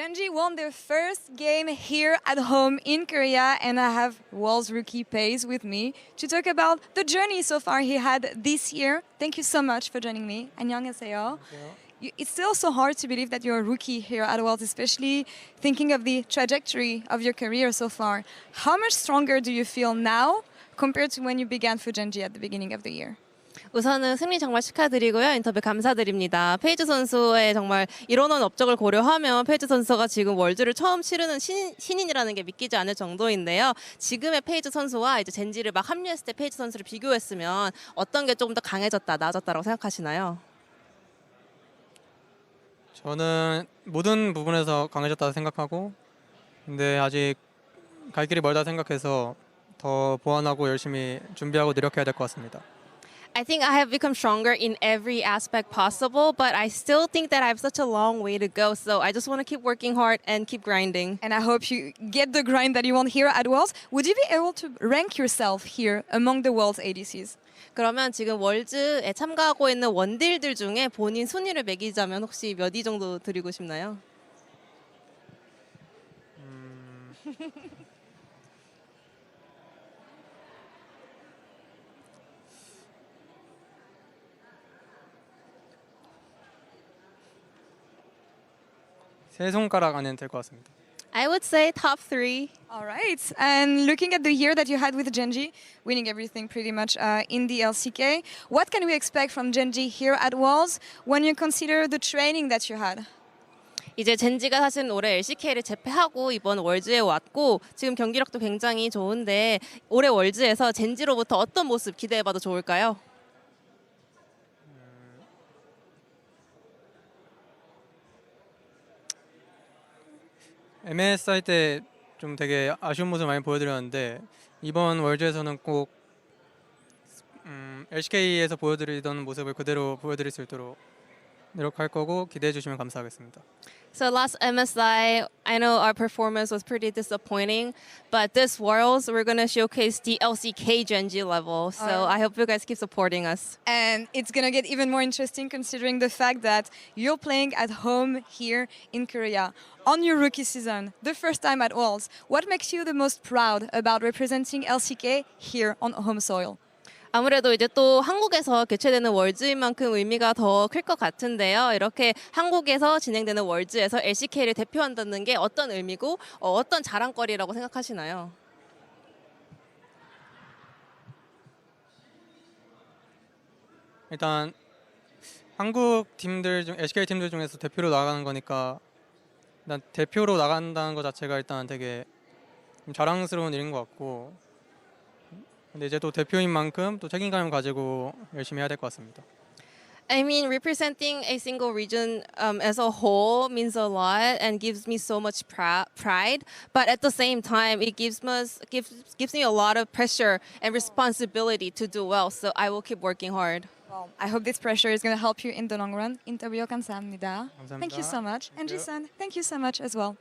Genji won their first game here at home in Korea, and I have World's rookie Peyz with me to talk about the journey so far he had this year. Thank you so much for joining me. 안녕하세요. It's still so hard to believe that you're a rookie here at Worlds, especially thinking of the trajectory of your career so far. How much stronger do you feel now compared to when you began for Genji at the beginning of the year? 우선은 승리 정말 축하드리고요. 인터뷰 감사드립니다. 페이즈 선수의 정말 이런원 업적을 고려하면 페이즈 선수가 지금 월드를 처음 치르는 신인이라는 게 믿기지 않을 정도인데요. 지금의 페이즈 선수와 이제 젠지를 막 합류했을 때 페이즈 선수를 비교했으면 어떤 게 조금 더 강해졌다, 나아졌다라고 생각하시나요? 저는 모든 부분에서 강해졌다고 생각하고, 근데 아직 갈 길이 멀다 생각해서 더 보완하고 열심히 준비하고 노력해야 될 것 같습니다. I think I have become stronger in every aspect possible, but I still think that I have such a long way to go. So I just want to keep working hard and keep grinding. And I hope you get the grind that you want here at Worlds. Would you be able to rank yourself here among the World's ADCs? 그러면 지금 월즈에 참가하고 있는 원딜들 중에 본인 순위를 매기자면 혹시 몇 위 정도 드리고 싶나요? 세 손가락 안에는 될 것 같습니다. I would say top 3. All right. And looking at the year that you had with Genji, winning everything pretty much in the LCK, what can we expect from Genji here at Worlds when you consider the training that you had? 이제 젠지가 사실 올해 LCK를 제패하고 이번 월즈에 왔고 지금 경기력도 굉장히 좋은데 올해 월즈에서 젠지로부터 어떤 모습 기대해봐도 좋을까요? MS 할 때 좀 되게 아쉬운 모습 많이 보여드렸는데 이번 월드에서는 꼭 LCK에서 보여드리던 모습을 그대로 보여드릴 수 있도록 노력할 거고 기대해 주시면 감사하겠습니다. So last MSI, I know our performance was pretty disappointing, but this Worlds, we're going to showcase the LCK Genji level. So I hope you guys keep supporting us. And it's going to get even more interesting considering the fact that you're playing at home here in Korea. On your rookie season, the first time at Worlds, what makes you the most proud about representing LCK here on home soil? 아무래도 이제 또 한국에서 개최되는 월즈인 만큼 의미가 더 클 것 같은데요. 이렇게 한국에서 진행되는 월즈에서 LCK를 대표한다는 게 어떤 의미고 어떤 자랑거리라고 생각하시나요? 일단 한국 팀들 중 LCK 팀들 중에서 대표로 나가는 거니까 일단 대표로 나간다는 것 자체가 일단 되게 자랑스러운 일인 것 같고, 근데 이제 또 대표인 만큼 또 책임감을 가지고 열심히 해야 될 것 같습니다. I mean, representing a single region as a whole means a lot and gives me so much pride. But at the same time, it gives me a lot of pressure and responsibility to do well. So I will keep working hard. Well, I hope this pressure is going to help you in the long run. 인터뷰 감사합니다. 감사합니다. Thank you so much. And Jason, thank you so much as well.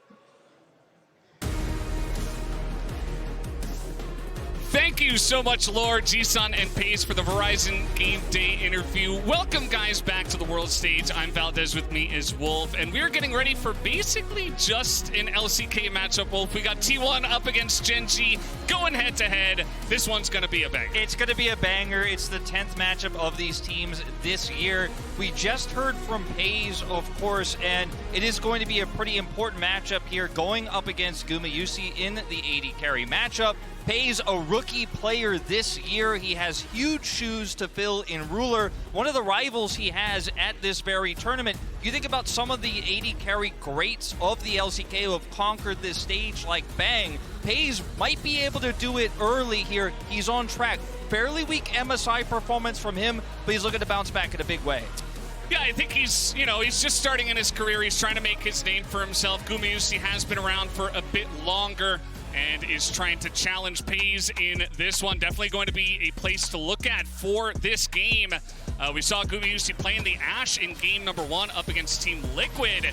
Thank you so much, Lord, Jisun, and Peyz for the Verizon Game Day interview. Welcome, guys, back to the world stage. I'm Valdez, with me is Wolf, and we're getting ready for basically just an LCK matchup, Wolf. We got T1 up against Genji, going head-to-head. This one's going to be a banger. It's going to be a banger. It's the 10th matchup of these teams this year. We just heard from Peyz, of course, and it is going to be a pretty important matchup here, going up against Gumayusi in the AD carry matchup. Peyz, a rookie player this year. He has huge shoes to fill in Ruler, one of the rivals he has at this very tournament. You think about some of the AD carry greats of the LCK who have conquered this stage like Bang. Peyz might be able to do it early here. He's on track. Fairly weak MSI performance from him, but he's looking to bounce back in a big way. Yeah, I think he's just starting in his career. He's trying to make his name for himself. Gumayusi has been around for a bit longer and is trying to challenge Peyz in this one. Definitely going to be a place to look at for this game. We saw Gumayusi playing the Ashe in game number 1 up against Team Liquid,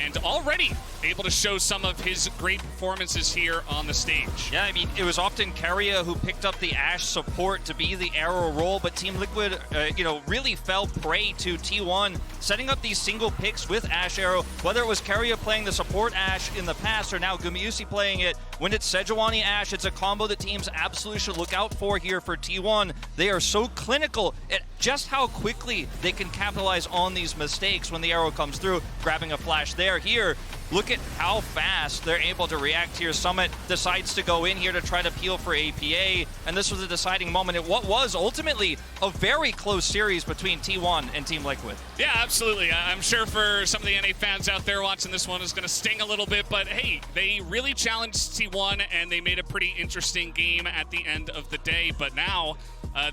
and already able to show some of his great performances here on the stage. Yeah, I mean, it was often Keria who picked up the Ashe support to be the arrow role, but Team Liquid, really fell prey to T1, setting up these single picks with Ashe arrow, whether it was Keria playing the support Ashe in the past or now Gumayusi playing it. When it's Sejuani Ashe, it's a combo that teams absolutely should look out for here for T1. They are so clinical at just how quickly they can capitalize on these mistakes when the arrow comes through, grabbing a flash there. Here, look at how fast they're able to react here. Summit decides to go in here to try to peel for APA, and this was a deciding moment at what was ultimately a very close series between T1 and Team Liquid. Yeah, absolutely. I'm sure for some of the NA fans out there watching this one is going to sting a little bit, but hey, they really challenged T1 and they made a pretty interesting game at the end of the day. But now,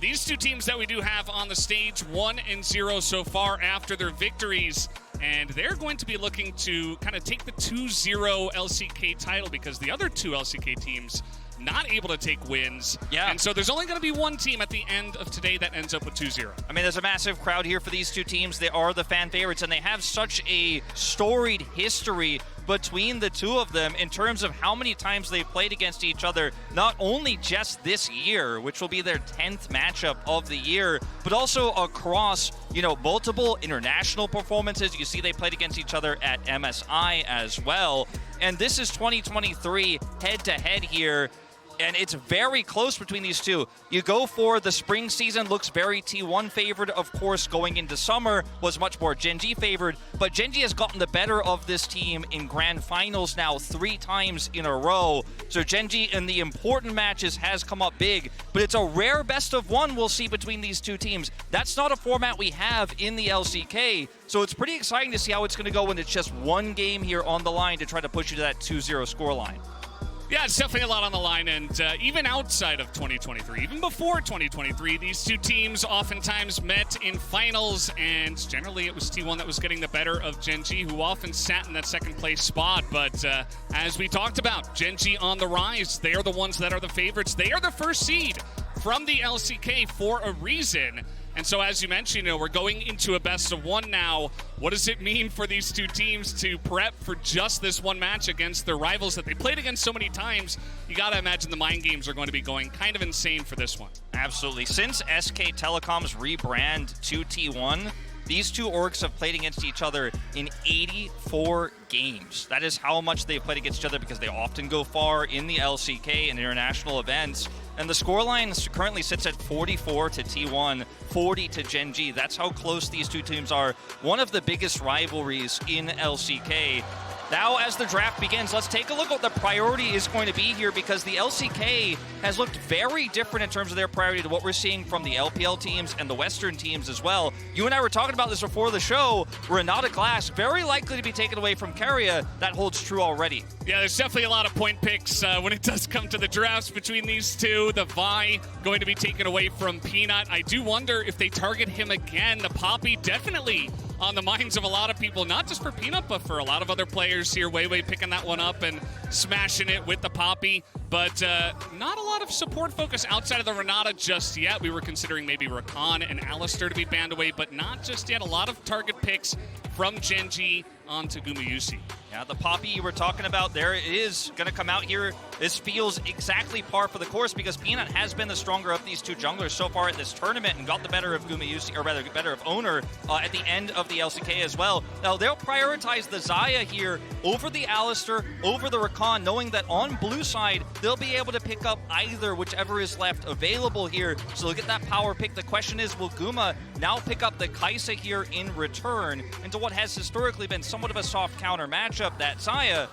these two teams that we do have on the stage, 1-0 so far after their victories, and they're going to be looking to kind of take the 2-0 LCK title because the other two LCK teams not able to take wins. Yeah. And so there's only going to be one team at the end of today that ends up with 2-0. I mean, there's a massive crowd here for these two teams. They are the fan favorites, and they have such a storied history between the two of them in terms of how many times they've played against each other, not only just this year, which will be their 10th matchup of the year, but also across, multiple international performances. You see they played against each other at MSI as well. And this is 2023 head-to-head here. And it's very close between these two. You go for the spring season, looks very T1 favored. Of course, going into summer was much more Gen G favored. But Gen G has gotten the better of this team in grand finals now 3 times in a row. So Gen G in the important matches has come up big. But it's a rare best of 1 we'll see between these two teams. That's not a format we have in the LCK. So it's pretty exciting to see how it's going to go when it's just one game here on the line to try to push you to that 2-0 scoreline. Yeah, it's definitely a lot on the line, and even outside of 2023, even before 2023, these two teams oftentimes met in finals, and generally it was T1 that was getting the better of Gen G, who often sat in that second place spot. But as we talked about, Gen G on the rise. They are the ones that are the favorites. They are the first seed from the LCK for a reason. And so, as you mentioned, we're going into a best of 1 now. What does it mean for these two teams to prep for just this one match against their rivals that they played against so many times? You got to imagine the mind games are going to be going kind of insane for this one. Absolutely. Since SK Telecom's rebrand to T1, these two orgs have played against each other in 84 games. That is how much they've played against each other because they often go far in the LCK and international events. And the scoreline currently sits at 44 to T1, 40 to Gen G. That's how close these two teams are. One of the biggest rivalries in LCK. Now, as the draft begins, let's take a look at what the priority is going to be here because the LCK has looked very different in terms of their priority to what we're seeing from the LPL teams and the Western teams as well. You and I were talking about this before the show. Renata Glass very likely to be taken away from Keria. That holds true already. Yeah, there's definitely a lot of point picks when it does come to the drafts between these two. The Vi going to be taken away from Peanut. I do wonder if they target him again. The Poppy definitely on the minds of a lot of people, not just for Peanut, but for a lot of other players here. Weiwei picking that one up and smashing it with the Poppy. But not a lot of support focus outside of the Renata just yet. We were considering maybe Rakan and Alistar to be banned away, but not just yet. A lot of target picks from Gen G onto Gumayusi. Yeah, the Poppy you were talking about there is going to come out here. This feels exactly par for the course because Peanut has been the stronger of these two junglers so far at this tournament and got the better of Gumayusi, or rather better of Oner at the end of the LCK as well. Now, they'll prioritize the Xayah here over the Alistar, over the Rakan, knowing that on blue side, they'll be able to pick up either, whichever is left available here. So they'll get that power pick. The question is, will Guma now pick up the Xayah here in return into what has historically been somewhat of a soft counter matchup that Xayah?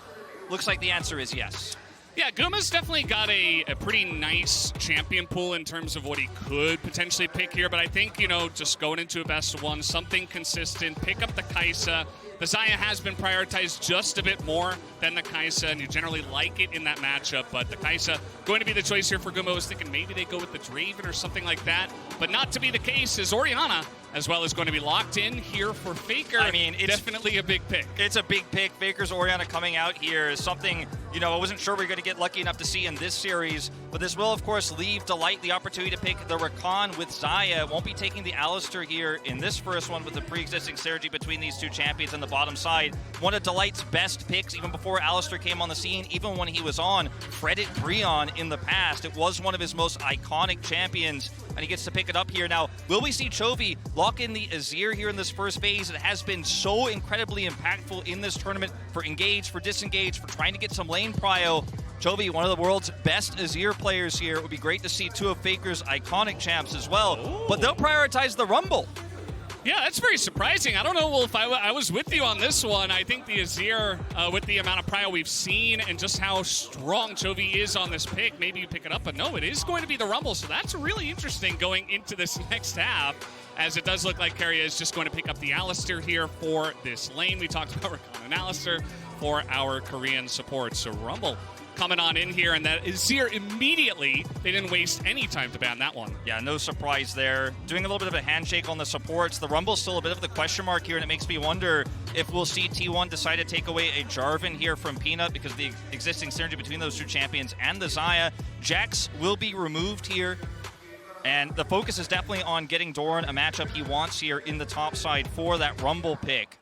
Looks like the answer is yes. Yeah, Guma's definitely got a pretty nice champion pool in terms of what he could potentially pick here, but I think, just going into a best of 1, something consistent, pick up the Xayah. The Xayah has been prioritized just a bit more than the Xayah, and you generally like it in that matchup, but the Xayah going to be the choice here for Guma. I was thinking maybe they go with the Draven or something like that, but not to be the case, as Orianna as well as going to be locked in here for FLICKR. I mean, it's definitely a big pick. It's a big pick. FLICKR's Orianna coming out here is something, you know, I wasn't sure we are going to get lucky enough to see in this series, but this will, of course, leave Delight the opportunity to pick the Rakan with Xayah. Won't be taking the Alistar here in this first one with the pre-existing synergy between these two champions on the bottom side. One of Delight's best picks, even before Alistar came on the scene, even when he was on Fredit Breon in the past. It was one of his most iconic champions, and he gets to pick it up here. Now, will we see Chovy lock in the Azir here in this first phase? It has been so incredibly impactful in this tournament for engage, for disengage, for trying to get some lane prio. Chovy, one of the world's best Azir players here. It would be great to see two of FLICKR's iconic champs as well. Ooh. But they'll prioritize the Rumble. Yeah, that's very surprising. I don't know, Wolf. I was with you on this one. I think the Azir, with the amount of prio we've seen and just how strong Chovy is on this pick, maybe you pick it up. But no, it is going to be the Rumble. So that's really interesting going into this next half, as it does look like Keria is just going to pick up the Alistar here for this lane. We talked about Rakan and Alistar for our Korean support. So Rumble coming on in here, and that Azir immediately, they didn't waste any time to ban that one. Yeah, no surprise there. Doing a little bit of a handshake on the supports. The Rumble's still a bit of the question mark here, and it makes me wonder if we'll see T1 decide to take away a Jarvan here from Peanut because of the existing synergy between those two champions and the Xayah. Jax will be removed here, and the focus is definitely on getting Doran a matchup he wants here in the top side for that Rumble pick.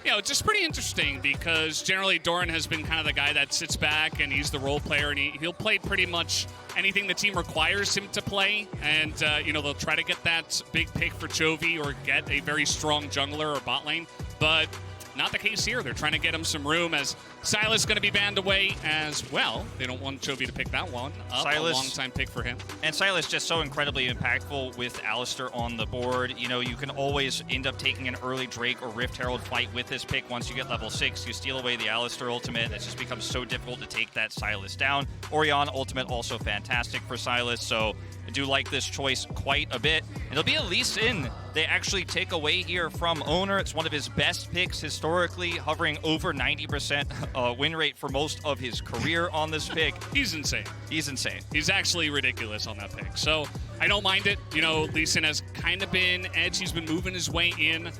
Yeah, it's just pretty interesting because generally Doran has been kind of the guy that sits back and he's the role player, and he'll play pretty much anything the team requires him to play. And, you know, they'll try to get that big pick for Chovy or get a very strong jungler or bot lane. But not the case here. They're trying to get him some room, as Silas is going to be banned away as well. They don't want Chovy to pick that one up. Silas, a long-time pick for him. And Silas just so incredibly impactful with Alistar on the board. You know, you can always end up taking an early Drake or Rift Herald fight with this pick. Once you get level 6, you steal away the Alistar ultimate. It just becomes so difficult to take that Silas down. Orianna ultimate also fantastic for Silas, so I do like this choice quite a bit. It'll be a least in they actually take away here from Oner. It's one of his best picks historically, hovering over 90% win rate for most of his career on this pick. He's insane. He's insane. He's actually ridiculous on that pick. So I don't mind it. You know, Lee Sin has kind of been edge. He's been moving his way in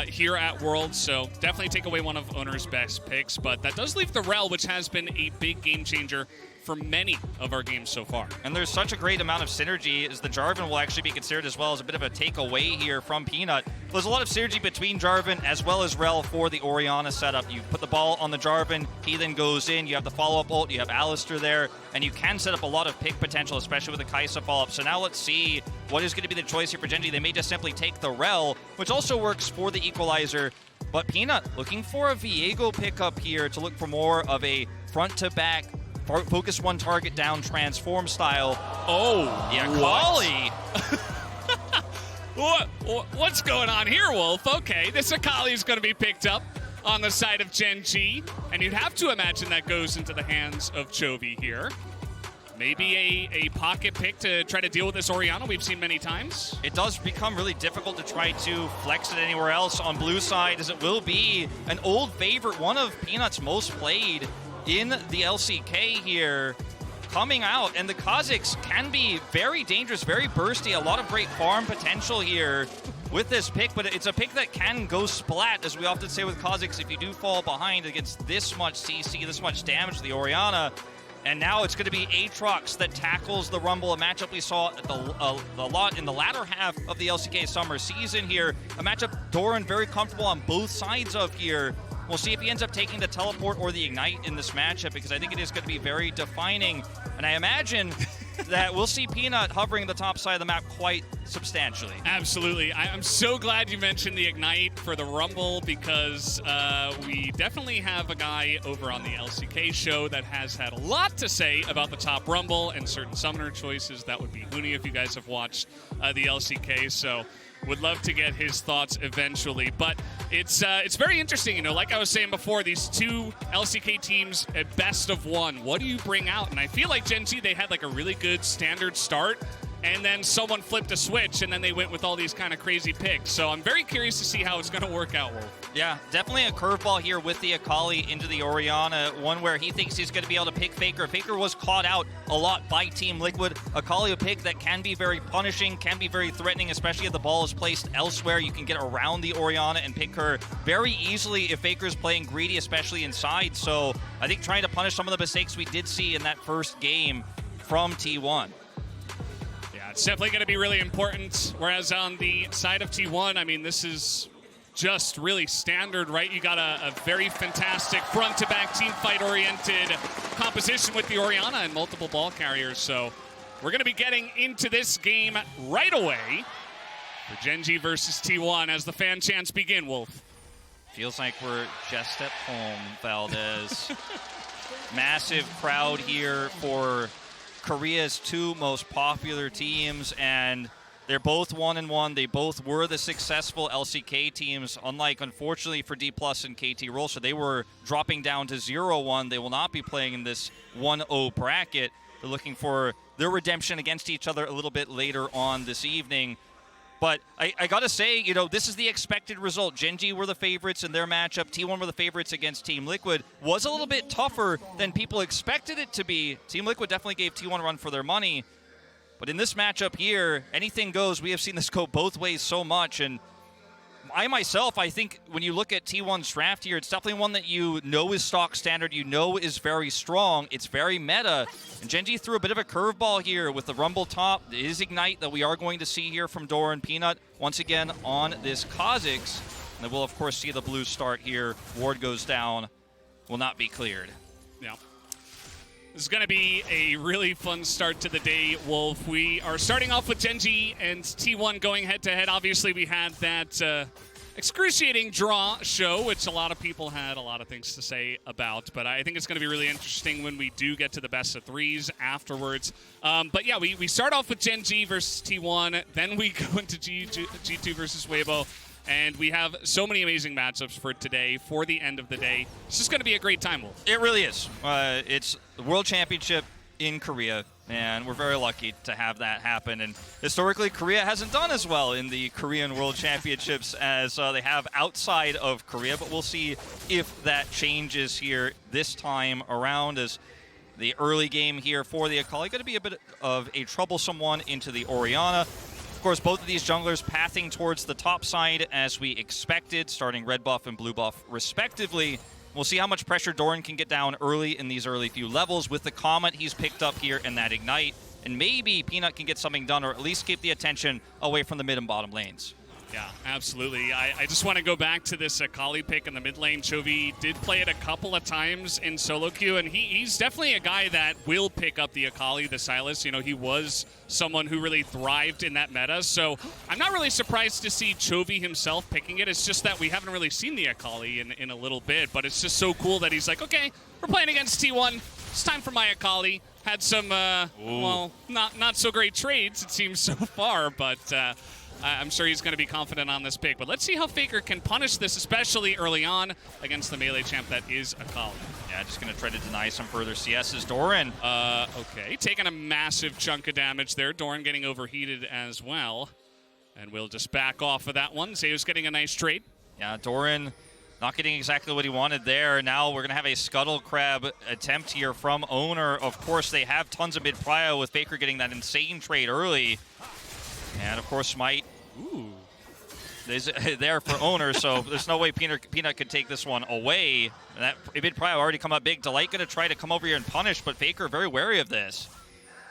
here at Worlds. So definitely take away one of Oner's best picks. But that does leave the Rel, which has been a big game changer for many of our games so far. And there's such a great amount of synergy, as the Jarvan will actually be considered as well as a bit of a takeaway here from Peanut. There's a lot of synergy between Jarvan as well as Rel for the Orianna setup. You put the ball on the Jarvan, he then goes in, you have the follow-up ult, you have Alistar there, and you can set up a lot of pick potential, especially with the Kai'Sa follow-up. So now let's see what is going to be the choice here for Gen G. They may just simply take the Rel, which also works for the Equalizer. But Peanut looking for a Viego pickup here to look for more of a front-to-back focus one target down transform style. Oh, yeah, Akali. What's going on here, Wolf? Okay, this Akali is going to be picked up on the side of Gen G, and you'd have to imagine that goes into the hands of Chovy here. Maybe a pocket pick to try to deal with this Orianna we've seen many times. It does become really difficult to try to flex it anywhere else on blue side, as it will be an old favorite, one of Peanut's most played in the LCK here, coming out. And the Kha'Zix can be very dangerous, very bursty, a lot of great farm potential here with this pick, but it's a pick that can go splat, as we often say with Kha'Zix, if you do fall behind against this much CC, this much damage to the Orianna. And now it's going to be Aatrox that tackles the Rumble, a matchup we saw a lot in the latter half of the LCK summer season here. A matchup Doran very comfortable on both sides of here. We'll see if he ends up taking the teleport or the ignite in this matchup, because I think it is going to be very defining. And I imagine that we'll see Peanut hovering the top side of the map quite substantially. Absolutely. I'm so glad you mentioned the ignite for the Rumble, because we definitely have a guy over on the LCK show that has had a lot to say about the top Rumble and certain summoner choices. That would be Huni, if you guys have watched the LCK. So would love to get his thoughts eventually. But it's very interesting, you know, like I was saying before, these two LCK teams at best of one. What do you bring out? And I feel like Gen G, they had like a really good standard start, and then someone flipped a switch, and then they went with all these kind of crazy picks. So I'm very curious to see how it's going to work out, Wolf. Yeah, definitely a curveball here with the Akali into the Orianna, one where he thinks he's going to be able to pick FLICKR. FLICKR was caught out a lot by Team Liquid. Akali, a pick that can be very punishing, can be very threatening, especially if the ball is placed elsewhere. You can get around the Orianna and pick her very easily if FLICKR's playing greedy, especially inside. So I think trying to punish some of the mistakes we did see in that first game from T1. It's definitely going to be really important. Whereas on the side of T1, I mean, this is just really standard, right? You got a very fantastic front-to-back team fight-oriented composition with the Orianna and multiple ball carriers. So we're going to be getting into this game right away for Gen G versus T1 as the fan chants begin, Wolf. Feels like we're just at home, Valdez. Massive crowd here for Korea's two most popular teams, and they're both 1-1. They both were the successful LCK teams, unlike, unfortunately, for D+ and KT Roll. So they were dropping down to 0-1. They will not be playing in this 1-0 bracket. They're looking for their redemption against each other a little bit later on this evening. But I got to say, you know, this is the expected result. Gen G were the favorites in their matchup. T1 were the favorites against Team Liquid. Was a little bit tougher than people expected it to be. Team Liquid definitely gave T1 a run for their money. But in this matchup here, anything goes. We have seen this go both ways so much. And I think when you look at T1's draft here, it's definitely one that you know is stock standard, you know is very strong, it's very meta. And Gen G threw a bit of a curveball here with the Rumble top. It is Ignite that we are going to see here from Doran Peanut once again on this Kha'Zix. And then we'll, of course, see the blue start here. Ward goes down, will not be cleared. Yeah. This is going to be a really fun start to the day, Wolf. We are starting off with Gen G and T1 going head-to-head. Obviously, we had that excruciating draw show, which a lot of people had a lot of things to say about. But I think it's going to be really interesting when we do get to the best of threes afterwards. But yeah, we start off with Gen G versus T1. Then we go into G2 versus Weibo. And we have so many amazing matchups for today, for the end of the day. It's just going to be a great time, Wolf. It really is. It's the World Championship in Korea, and we're very lucky to have that happen. And historically, Korea hasn't done as well in the Korean World Championships as they have outside of Korea, but we'll see if that changes here this time around, as the early game here for the Akali going to be a bit of a troublesome one into the Orianna. Of course, both of these junglers pathing towards the top side as we expected, starting red buff and blue buff respectively. We'll see how much pressure Doran can get down early in these early few levels with the Comet he's picked up here and that Ignite. And maybe Peanut can get something done, or at least keep the attention away from the mid and bottom lanes. Yeah, absolutely. I just want to go back to this Akali pick in the mid lane. Chovy did play it a couple of times in solo queue, and he's definitely a guy that will pick up the Akali, the Silas. You know, he was someone who really thrived in that meta, so I'm not really surprised to see Chovy himself picking it. It's just that we haven't really seen the Akali in a little bit, but it's just so cool that he's like, okay, we're playing against T1. It's time for my Akali. Had some, well, not so great trades, it seems so far, but I'm sure he's going to be confident on this pick. But let's see how FLICKR can punish this, especially early on against the melee champ that is Akali. Yeah, just going to try to deny some further CSs. Doran. Okay, taking a massive chunk of damage there. Doran getting overheated as well. And we'll just back off of that one. Zeus getting a nice trade. Yeah, Doran not getting exactly what he wanted there. Now we're going to have a Scuttle Crab attempt here from Oner. Of course, they have tons of mid-prio with FLICKR getting that insane trade early. And, of course, Smite is there for Oner, so there's no way Peanut could take this one away. And that mid-prio already come up big. Delight going to try to come over here and punish, but FLICKR very wary of this.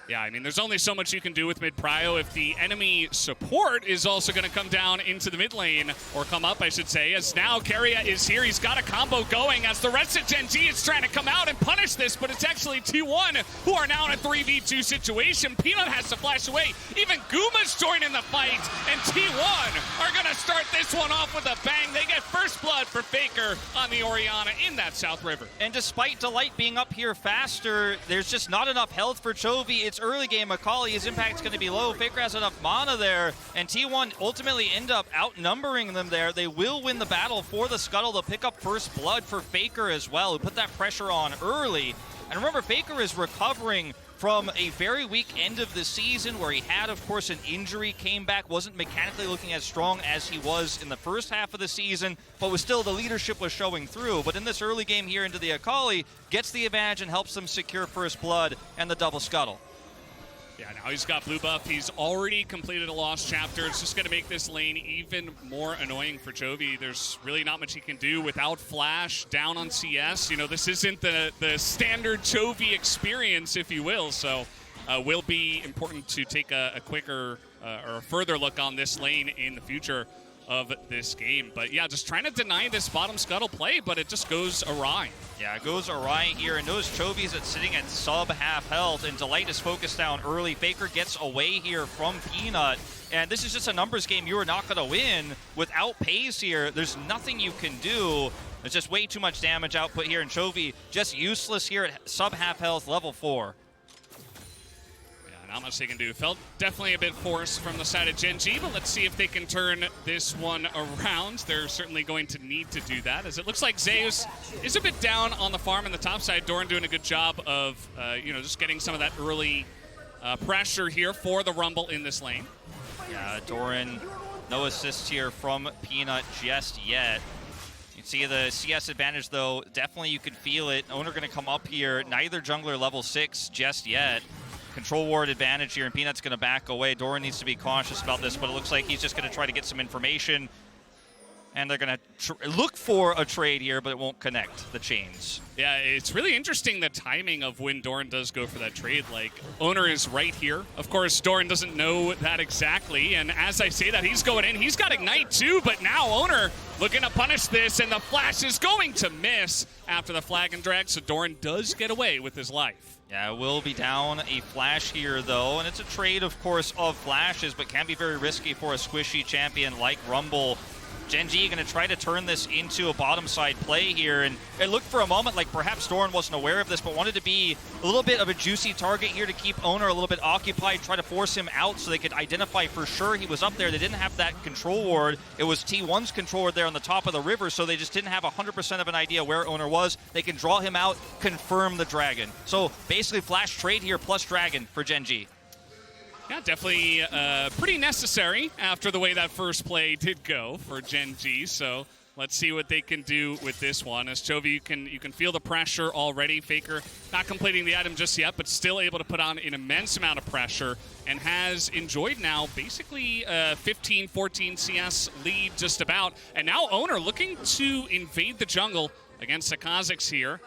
Yeah, I mean, there's only so much you can do with mid-prio. If the enemy support is also going to come down into the mid lane, or come up, I should say, as now Keria is here. He's got a combo going as the rest of Gen G is trying to come out and punish this, but it's actually T1 who are now in a 3v2 situation. Peanut has to flash away. Even Guma's joining the fight, and T1 are going to start this one off with a bang. They get first blood for FLICKR on the Orianna in that South River. And despite Delight being up here faster, there's just not enough health for Chovy. It's early game. Akali, his impact's going to be low. FLICKR has enough mana there, and T1 ultimately end up outnumbering them there. They will win the battle for the Scuttle. They'll pick up first blood for FLICKR as well, who put that pressure on early. And remember, FLICKR is recovering from a very weak end of the season where he had, of course, an injury, came back, wasn't mechanically looking as strong as he was in the first half of the season, but was still, the leadership was showing through. But in this early game here into the Akali, gets the advantage and helps them secure first blood and the double scuttle. Yeah, now he's got blue buff. He's already completed a lost chapter. It's just going to make this lane even more annoying for Chovy. There's really not much he can do without Flash down on CS. You know, this isn't the standard Chovy experience, if you will. So will be important to take a quicker or a further look on this lane in the future of this game. But yeah, just trying to deny this bottom scuttle play, but it just goes awry. Yeah, it goes awry here, and those Chovy's that's sitting at sub-half health, and Delight is focused down early. FLICKR gets away here from Peanut, and this is just a numbers game you are not going to win without Peyz here. There's nothing you can do. There's just way too much damage output here, and Chovy just useless here at sub-half health, level 4. Not much they can do. Felt definitely a bit forced from the side of Gen G, but let's see if they can turn this one around. They're certainly going to need to do that, as it looks like Zeus is a bit down on the farm on the top side. Doran doing a good job of, just getting some of that early pressure here for the Rumble in this lane. Yeah, Doran, no assists here from Peanut just yet. You can see the CS advantage, though. Definitely you can feel it. Oner going to come up here. Neither jungler level 6 just yet. Control ward advantage here, and Peanut's going to back away. Doran needs to be cautious about this, but it looks like he's just going to try to get some information. And they're going to look for a trade here, but it won't connect the chains. Yeah, it's really interesting the timing of when Doran does go for that trade. Like, Oner is right here. Of course, Doran doesn't know that exactly, and as I say that, he's going in. He's got Ignite too, but now Oner looking to punish this, and the flash is going to miss after the flag and drag, so Doran does get away with his life. Yeah, will be down a flash here, though, and it's a trade, of course, of flashes, but can be very risky for a squishy champion like Rumble. Gen G going to try to turn this into a bottom side play here, and it looked for a moment like perhaps Doran wasn't aware of this, but wanted to be a little bit of a juicy target here to keep Oner a little bit occupied, try to force him out so they could identify for sure he was up there. They didn't have that control ward. It was T1's control ward there on the top of the river, so they just didn't have 100% of an idea where Oner was. They can draw him out, confirm the dragon. So basically flash trade here plus dragon for Gen G. Yeah, definitely pretty necessary after the way that first play did go for Gen G. So let's see what they can do with this one. As Chovy, you can feel the pressure already. FLICKR not completing the item just yet, but still able to put on an immense amount of pressure and has enjoyed now basically 15-14 CS lead just about. And now Oner looking to invade the jungle against the Kha'Zix here.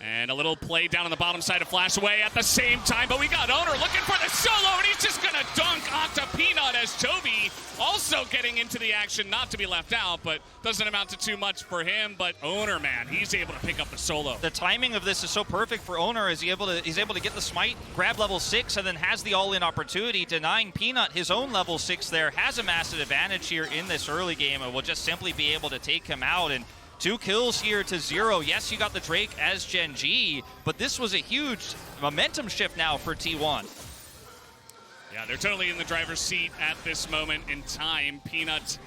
And a little play down on the bottom side to flash away at the same time, but we got Oner looking for the solo, and he's just gonna dunk onto Peanut as Chovy also getting into the action, not to be left out, but doesn't amount to too much for him. But Oner, man, he's able to pick up the solo. The timing of this is so perfect for Oner, as he's able to get the smite, grab level 6, and then has the all-in opportunity, denying Peanut his own level 6 there, has a massive advantage here in this early game, and will just simply be able to take him out. And 2 kills here to 0. Yes, you got the Drake as Gen G, but this was a huge momentum shift now for T1. Yeah, they're totally in the driver's seat at this moment in time. Peanut,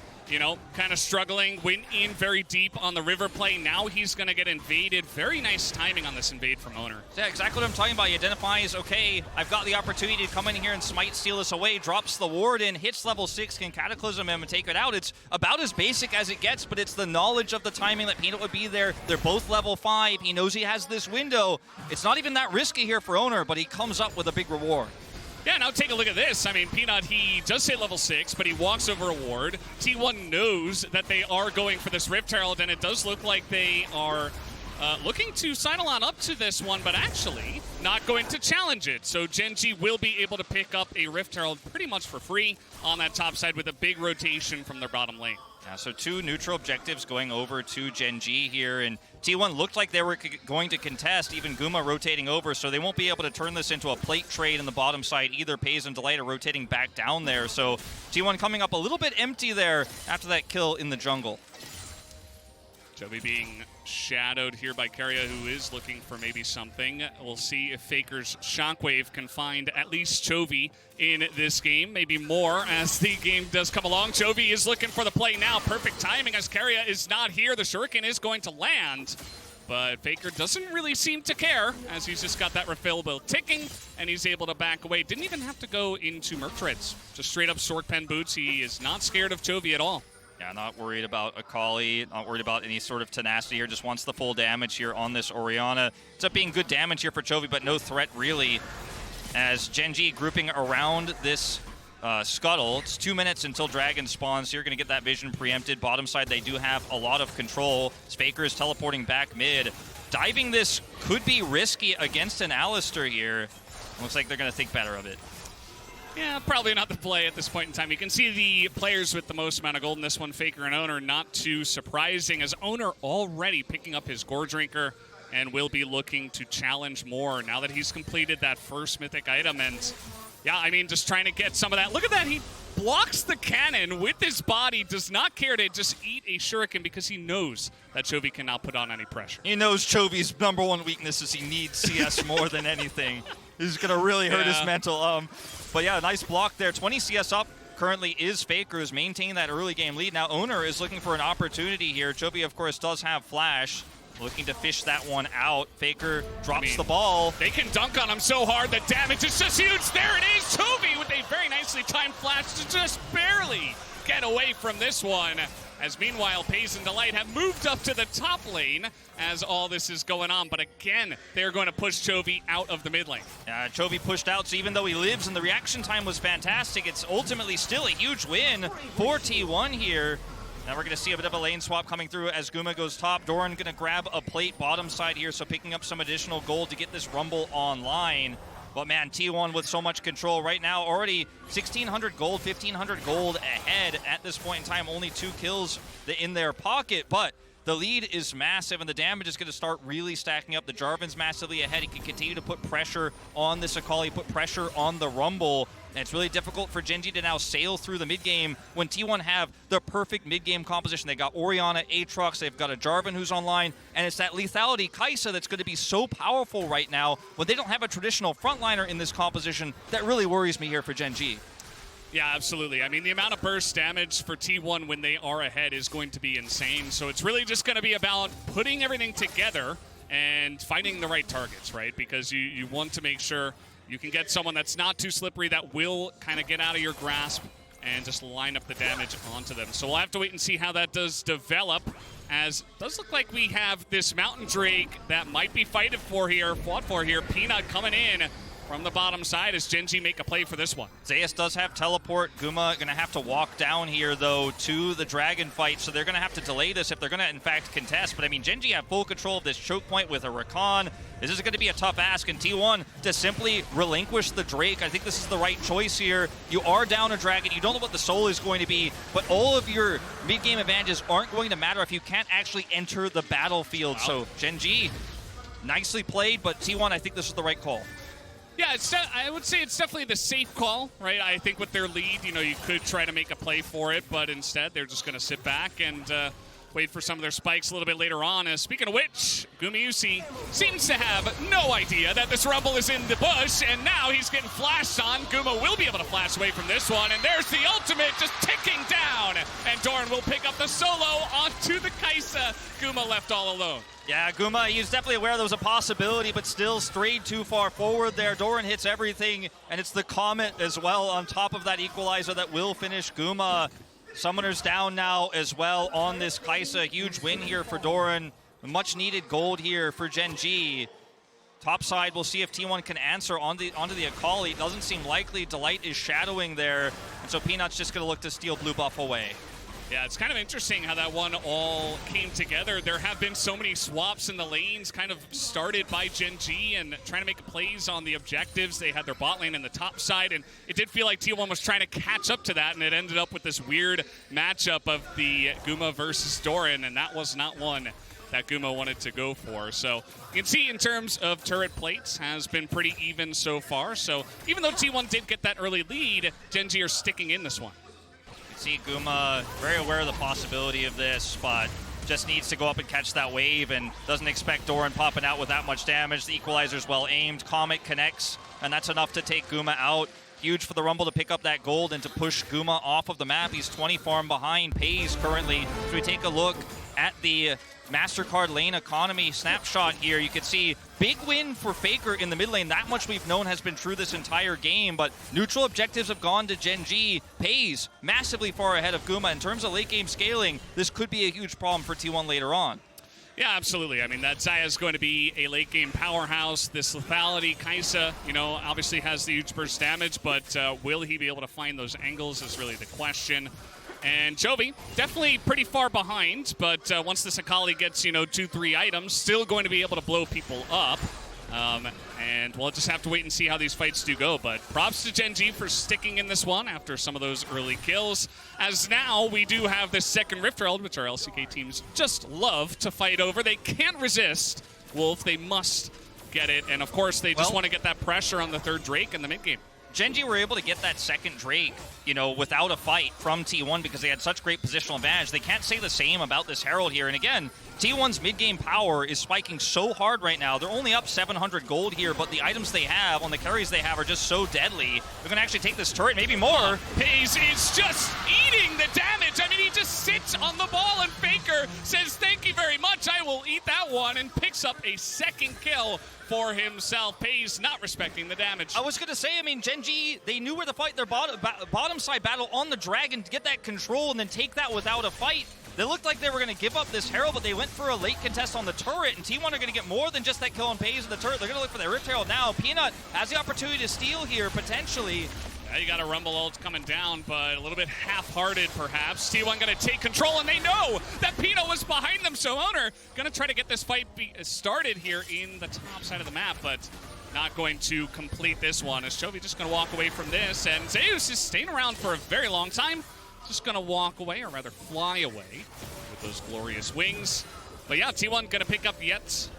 kind of struggling, went in very deep on the river play. Now he's going to get invaded. Very nice timing on this invade from Oner. Yeah, exactly what I'm talking about. He identifies, okay, I've got the opportunity to come in here and smite, steal this away, drops the ward in, hits level 6, can cataclysm him and take it out. It's about as basic as it gets, but it's the knowledge of the timing that Peanut would be there. They're both level 5. He knows he has this window. It's not even that risky here for Oner, but he comes up with a big reward. Yeah, now take a look at this. I mean, Peanut, he does hit level 6, but he walks over a ward. T1 knows that they are going for this Rift Herald, and it does look like they are looking to sidle on up to this one, but actually not going to challenge it. So Gen G will be able to pick up a Rift Herald pretty much for free on that top side with a big rotation from their bottom lane. Yeah, so 2 neutral objectives going over to Gen G here, and T1 looked like they were going to contest, even Guma rotating over, so they won't be able to turn this into a plate trade in the bottom side either. Peyz and Delight are rotating back down there, so T1 coming up a little bit empty there after that kill in the jungle. Chovy being shadowed here by Keria, who is looking for maybe something. We'll see if FLICKR's Shockwave can find at least Chovy in this game, maybe more as the game does come along. Chovy is looking for the play now. Perfect timing as Keria is not here. The Shuriken is going to land. But FLICKR doesn't really seem to care, as he's just got that refillable ticking, and he's able to back away. Didn't even have to go into Merc Treads. Just straight up Sork Pen boots. He is not scared of Chovy at all. Yeah, not worried about Akali, not worried about any sort of tenacity here, just wants the full damage here on this Orianna. It's up being good damage here for Chovy, but no threat really, as Gen G grouping around this Scuttle. It's 2 minutes until Dragon spawns, so you're going to get that vision preempted. Bottom side, they do have a lot of control. FLICKR is teleporting back mid. Diving this could be risky against an Alistar here. Looks like they're going to think better of it. Yeah, probably not the play at this point in time. You can see the players with the most amount of gold in this one, FLICKR and Oner. Not too surprising, as Oner already picking up his Gore Drinker and will be looking to challenge more now that he's completed that first mythic item. And yeah, I mean, just trying to get some of that. Look at that. He blocks the cannon with his body, does not care to just eat a shuriken because he knows that Chovy cannot put on any pressure. He knows Chovy's #1 weakness is he needs CS more than anything. This is going to really hurt his mental. But yeah, nice block there. 20 CS up currently is FLICKR, who's maintaining that early game lead. Now Oner is looking for an opportunity here. Chovy, of course, does have flash. Looking to fish that one out. FLICKR drops the ball. They can dunk on him so hard, the damage is just huge. There it is, Chovy with a very nicely timed flash to just barely get away from this one. As meanwhile, Peyz and Delight have moved up to the top lane as all this is going on. But again, they're going to push Chovy out of the mid lane. Chovy pushed out, so even though he lives and the reaction time was fantastic, it's ultimately still a huge win for T1 here. Now we're going to see a bit of a lane swap coming through as Guma goes top. Doran going to grab a plate bottom side here, so picking up some additional gold to get this Rumble online. But man, T1 with so much control right now, already 1,600 gold, 1,500 gold ahead at this point in time. Only 2 kills in their pocket, but the lead is massive, and the damage is going to start really stacking up. The Jarvan's massively ahead. He can continue to put pressure on this Akali, put pressure on the Rumble. And it's really difficult for Gen G to now sail through the mid-game when T1 have the perfect mid-game composition. They got Orianna, Aatrox, they've got a Jarvan who's online, and it's that lethality Xayah that's going to be so powerful right now when they don't have a traditional frontliner in this composition. That really worries me here for Gen G. Yeah, absolutely. I mean, the amount of burst damage for T1 when they are ahead is going to be insane. So it's really just going to be about putting everything together and finding the right targets, right? Because you want to make sure you can get someone that's not too slippery, that will kind of get out of your grasp and just line up the damage onto them. So we'll have to wait and see how that does develop, as it does look like we have this Mountain Drake that might be fought for here. Peanut coming in from the bottom side as Gen G make a play for this one. Zeus does have teleport. Guma going to have to walk down here, though, to the dragon fight, so they're going to have to delay this if they're going to, in fact, contest. But, I mean, Gen G have full control of this choke point with a Rakan. This is going to be a tough ask, and T1 to simply relinquish the Drake. I think this is the right choice here. You are down a dragon. You don't know what the soul is going to be, but all of your mid-game advantages aren't going to matter if you can't actually enter the battlefield. Wow. So, Gen G, nicely played, but T1, I think this is the right call. Yeah, I would say it's definitely the safe call, right? I think with their lead, you could try to make a play for it, but instead they're just going to sit back and wait for some of their spikes a little bit later on. Speaking of which, Gumayusi seems to have no idea that this Rumble is in the bush, and now he's getting flashed on. Guma will be able to flash away from this one, and there's the ultimate just ticking down, and Doran will pick up the solo onto the Xayah. Guma left all alone. Yeah, Guma, he's definitely aware there was a possibility, but still strayed too far forward there. Doran hits everything, and it's the Comet as well on top of that equalizer that will finish Guma. Summoner's down now as well on this Xayah. Huge win here for Doran. Much needed gold here for Gen G. Top side, we'll see if T1 can answer onto the Akali. It doesn't seem likely. Delight is shadowing there, and so Peanut's just going to look to steal blue buff away. Yeah, it's kind of interesting how that one all came together. There have been so many swaps in the lanes, kind of started by Gen G and trying to make plays on the objectives. They had their bot lane in the top side, and it did feel like T1 was trying to catch up to that, and it ended up with this weird matchup of the Guma versus Doran, and that was not one that Guma wanted to go for. So you can see in terms of turret plates has been pretty even so far. So even though T1 did get that early lead, Gen G are sticking in this one. See Guma very aware of the possibility of this, but just needs to go up and catch that wave and doesn't expect Doran popping out with that much damage. The equalizer's well aimed. Comet connects, and that's enough to take Guma out. Huge for the Rumble to pick up that gold and to push Guma off of the map. He's 20 farm behind Peyz currently. So we take a look at the MasterCard lane economy snapshot here, you can see big win for FLICKR in the mid lane. That much we've known has been true this entire game, but neutral objectives have gone to Gen G. Peyz massively far ahead of Guma. In terms of late game scaling, this could be a huge problem for T1 later on. Yeah, absolutely. I mean, that Xayah is going to be a late game powerhouse. This lethality, Xayah, obviously has the huge burst damage, but will he be able to find those angles is really the question. And Chovy, definitely pretty far behind, but once this Akali gets, 2-3 items, still going to be able to blow people up. And we'll just have to wait and see how these fights do go. But props to Gen G for sticking in this one after some of those early kills. As now we do have this second Rift Herald, which our LCK teams just love to fight over. They can't resist Wolf. They must get it. And of course, they just want to get that pressure on the third Drake in the mid game. Gen G were able to get that second Drake, without a fight from T1 because they had such great positional advantage. They can't say the same about this Herald here. And again, T1's mid-game power is spiking so hard right now. They're only up 700 gold here, but the items they have on the carries they have are just so deadly. They're going to actually take this turret, maybe more. Peyz is just eating the damage. I mean, he just sits on the ball, and FLICKR says, thank you very much, I will eat that one, and picks up a second kill for himself. Peyz not respecting the damage. I was going to say, Gen G, they knew where to fight their bottom side battle on the Dragon to get that control and then take that without a fight. They looked like they were going to give up this Herald, but they went for a late contest on the turret, and T1 are going to get more than just that kill on Peyz in the turret. They're going to look for their Rift Herald now. Peanut has the opportunity to steal here, potentially. Yeah, you got a Rumble ult coming down, but a little bit half-hearted, perhaps. T1 going to take control, and they know that Peanut was behind them, so Oner going to try to get this fight started here in the top side of the map, but not going to complete this one, as Chovy just going to walk away from this, and Zeus is staying around for a very long time. Just going to walk away, or rather fly away, with those glorious wings. But yeah, T1 going to pick up yet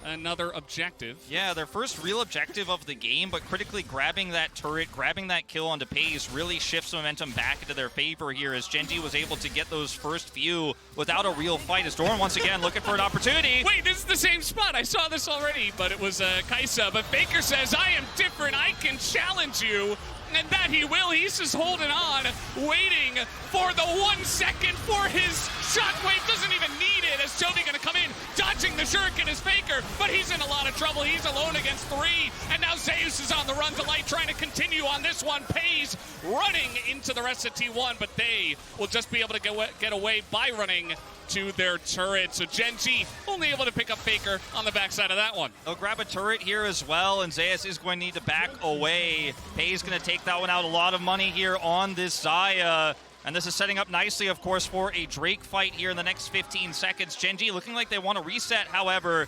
another objective. Yeah, their first real objective of the game, but critically grabbing that turret, grabbing that kill onto Peyz really shifts momentum back into their favor here as Gen G was able to get those first few without a real fight. As Doran once again looking for an opportunity. Wait, this is the same spot. I saw this already, but it was Xayah. But FLICKR says, I am different. I can challenge you. And that he will. He's just holding on, waiting for the 1 second for his shockwave. Doesn't even need it as Chovy going to come in, dodging the shuriken is FLICKR, but he's in a lot of trouble. He's alone against 3, and now Zeus is on the run to light, trying to continue on this one. Peyz running into the rest of T1, but they will just be able to get away by running to their turret. So Gen G only able to pick up FLICKR on the backside of that one. They'll grab a turret here as well, and Zeus is going to need to back away. Peyz going to take that one out. A lot of money here on this Xayah. And this is setting up nicely, of course, for a Drake fight here in the next 15 seconds. Gen G looking like they want to reset, however.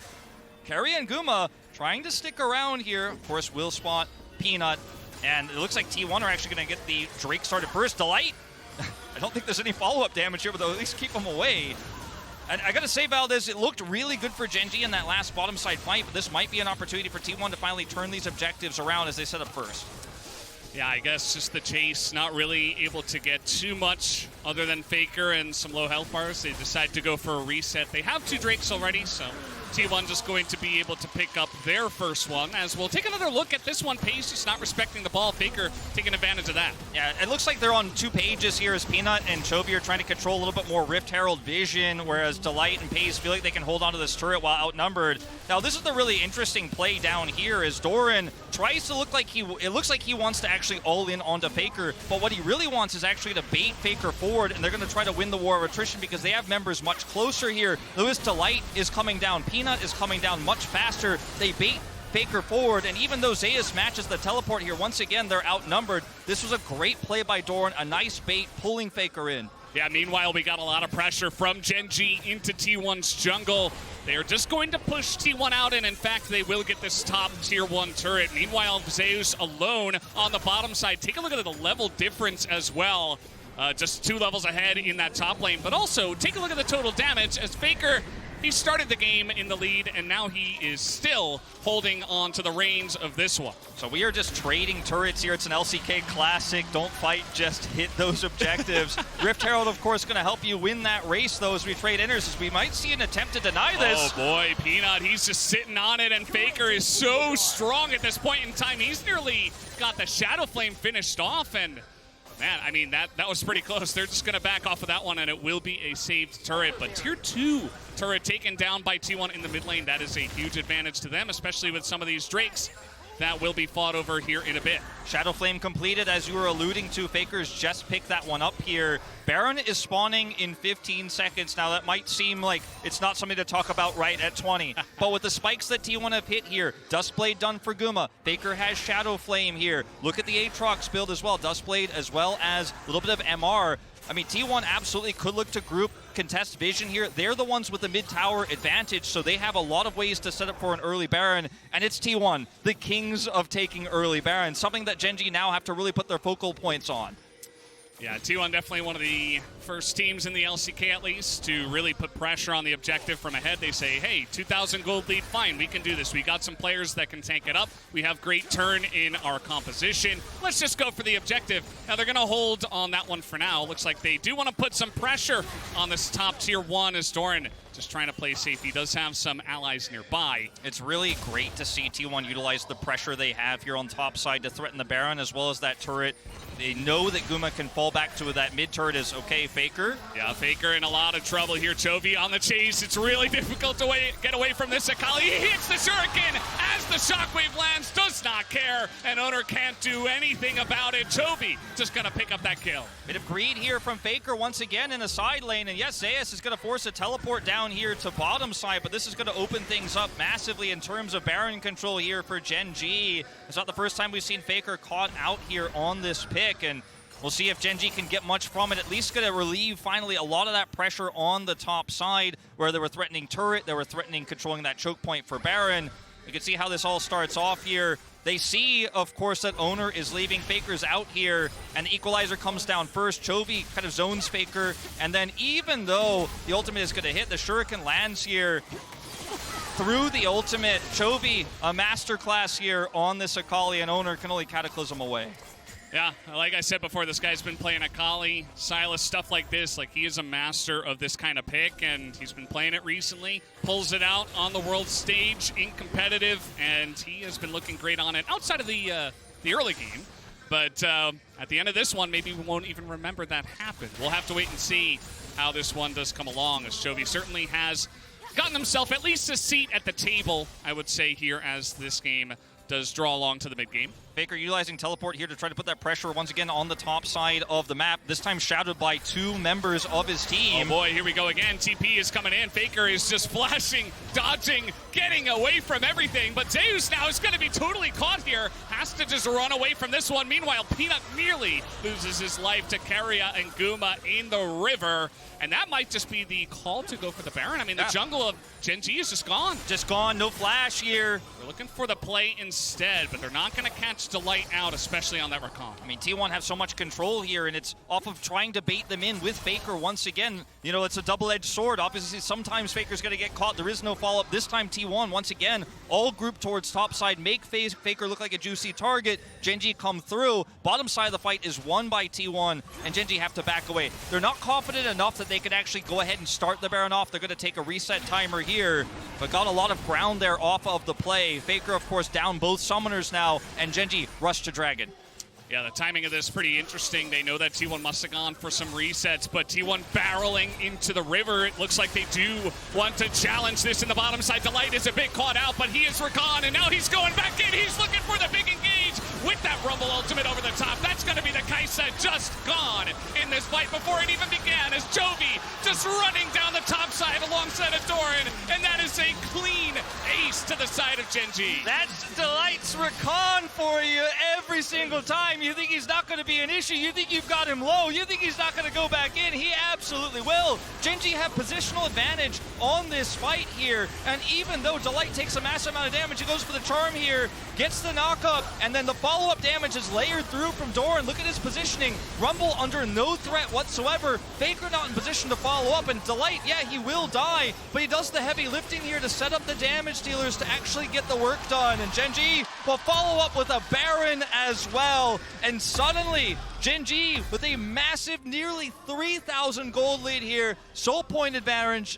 Keria and Guma trying to stick around here. Of course, will spot Peanut. And it looks like T1 are actually going to get the Drake started first. Delight. I don't think there's any follow-up damage here, but they'll at least keep them away. And I gotta say, Valdez, it looked really good for Gen G in that last bottom side fight, but this might be an opportunity for T1 to finally turn these objectives around as they set up first. Yeah, I guess just the chase, not really able to get too much other than FLICKR and some low health bars. They decide to go for a reset. They have 2 Drakes already, so T1 just going to be able to pick up their first one, as we'll take another look at this one. Peyz just not respecting the ball. FLICKR taking advantage of that. Yeah, it looks like they're on 2 pages here as Peanut and Chovy are trying to control a little bit more Rift Herald vision, whereas Delight and Peyz feel like they can hold onto this turret while outnumbered. Now, this is the really interesting play down here as Doran tries to look like it looks like he wants to actually all in onto FLICKR, but what he really wants is actually to bait FLICKR forward, and they're going to try to win the war of attrition because they have members much closer here. Lewis Delight is coming down. Peanut is coming down much faster. They bait FLICKR forward, and even though Zeus matches the teleport here, once again, they're outnumbered. This was a great play by Doran, a nice bait, pulling FLICKR in. Yeah, meanwhile, we got a lot of pressure from Gen G into T1's jungle. They are just going to push T1 out, and in fact, they will get this top tier 1 turret. Meanwhile, Zeus alone on the bottom side. Take a look at the level difference as well. Just 2 levels ahead in that top lane, but also take a look at the total damage as FLICKR, he started the game in the lead, and now he is still holding on to the reins of this one. So we are just trading turrets here. It's an LCK classic. Don't fight, just hit those objectives. Rift Herald, of course, going to help you win that race, though, as we trade enters. As we might see an attempt to deny this. Oh, boy, Peanut, he's just sitting on it, and FLICKR is so strong at this point in time. He's nearly got the Shadow Flame finished off, and Man, I mean, that was pretty close. They're just going to back off of that one, and it will be a saved turret. But Tier 2 turret taken down by T1 in the mid lane. That is a huge advantage to them, especially with some of these Drakes that will be fought over here in a bit. Shadow Flame completed, as you were alluding to. FLICKR's just picked that one up here. Baron is spawning in 15 seconds. Now, that might seem like it's not something to talk about right at 20. But with the spikes that T1 have hit here, Duskblade done for Guma. FLICKR has Shadow Flame here. Look at the Aatrox build as well. Duskblade as well as a little bit of MR. I mean, T1 absolutely could look to group contest Vision here. They're the ones with the mid-tower advantage, so they have a lot of ways to set up for an early Baron, and it's T1, the kings of taking early Baron, something that Gen G now have to really put their focal points on. Yeah, T1 definitely one of the first teams in the LCK at least to really put pressure on the objective from ahead. They say, hey, 2,000 gold lead, fine, we can do this. We got some players that can tank it up. We have great turn in our composition. Let's just go for the objective. Now they're going to hold on that one for now. Looks like they do want to put some pressure on this top tier 1 as Doran just trying to play safe. He does have some allies nearby. It's really great to see T1 utilize the pressure they have here on top side to threaten the Baron as well as that turret. They know that Guma can fall back to that mid turret is okay. FLICKR. Yeah, FLICKR in a lot of trouble here. Chovy on the chase. It's really difficult to get away from this. Akali, he hits the shuriken as the shockwave lands, does not care, and Oner can't do anything about it. Chovy just gonna pick up that kill. Bit of greed here from FLICKR once again in the side lane, and yes, Zeus is gonna force a teleport down here to bottom side, but this is gonna open things up massively in terms of Baron control here for Gen G. It's not the first time we've seen FLICKR caught out here on this pick, and we'll see if Gen G can get much from it. At least going to relieve finally a lot of that pressure on the top side where they were threatening turret, they were threatening controlling that choke point for Baron. You can see how this all starts off here. They see, of course, that Oner is leaving. FLICKR's out here, and the equalizer comes down first. Chovy kind of zones FLICKR, and then even though the ultimate is going to hit, the shuriken lands here through the ultimate. Chovy, a masterclass here on this Akali, and Oner can only cataclysm away. Yeah, like I said before, this guy's been playing Akali, Silas, stuff like this. Like, he is a master of this kind of pick, and he's been playing it recently. Pulls it out on the world stage in competitive, and he has been looking great on it outside of the early game. But at the end of this one, maybe we won't even remember that happened. We'll have to wait and see how this one does come along, as Chovy certainly has gotten himself at least a seat at the table, I would say, here as this game does draw along to the mid-game. FLICKR utilizing teleport here to try to put that pressure once again on the top side of the map, this time shadowed by 2 members of his team. Oh boy, here we go again. TP is coming in. FLICKR is just flashing, dodging, getting away from everything. But Zeus now is going to be totally caught here. Has to just run away from this one. Meanwhile, Peanut nearly loses his life to Keria and Guma in the river. And that might just be the call to go for the Baron. I mean, the jungle of Gen G is just gone. Just gone, no flash here. They're looking for the play instead, but they're not going to catch Delight out, especially on that Rakan. I mean, T1 have so much control here, and it's off of trying to bait them in with FLICKR once again. You know, it's a double-edged sword. Obviously, sometimes FLICKR's going to get caught. There is no follow-up. This time, T1, once again, all grouped towards top side, make FLICKR look like a juicy target. Gen G come through. Bottom side of the fight is won by T1, and Gen G have to back away. They're not confident enough that they can actually go ahead and start the Baron off. They're going to take a reset timer here, but got a lot of ground there off of the play. FLICKR, of course, down both summoners now, and Gen G rush to Dragon. Yeah, the timing of this is pretty interesting. They know that T1 must have gone for some resets, but T1 barreling into the river. It looks like they do want to challenge this in the bottom side. Delight is a bit caught out, but he is Rakan, and now he's going back in. He's looking for the big engage with that Rumble ultimate over the top. That's going to be the Xayah just gone in this fight before it even began, as Chovy just running down the top side alongside of Doran, and that is a clean ace to the side of Gen G. That's Delight's Rakan for you every single time. You think he's not going to be an issue. You think you've got him low. You think he's not going to go back in. He absolutely will. Gen G have positional advantage on this fight here. And even though Delight takes a massive amount of damage, he goes for the charm here, gets the knockup, and then the follow-up damage is layered through from Doran. Look at his positioning. Rumble under no threat whatsoever. FLICKR not in position to follow up. And Delight, yeah, he will die, but he does the heavy lifting here to set up the damage dealers to actually get the work done. And Gen G will follow up with a Baron as well. And suddenly, Gen G with a massive, nearly 3,000 gold lead here. Soul point advantage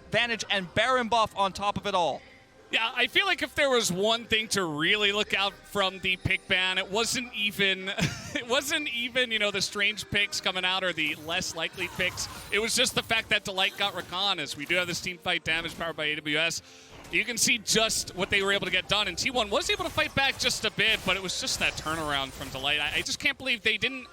and Baron buff on top of it all. Yeah, I feel like if there was one thing to really look out from the pick ban, it wasn't even the strange picks coming out or the less likely picks. It was just the fact that Delight got Rakan, as we do have this team fight damage powered by AWS. You can see just what they were able to get done, and T1 was able to fight back just a bit, but it was just that turnaround from Delight. I just can't believe they didn't.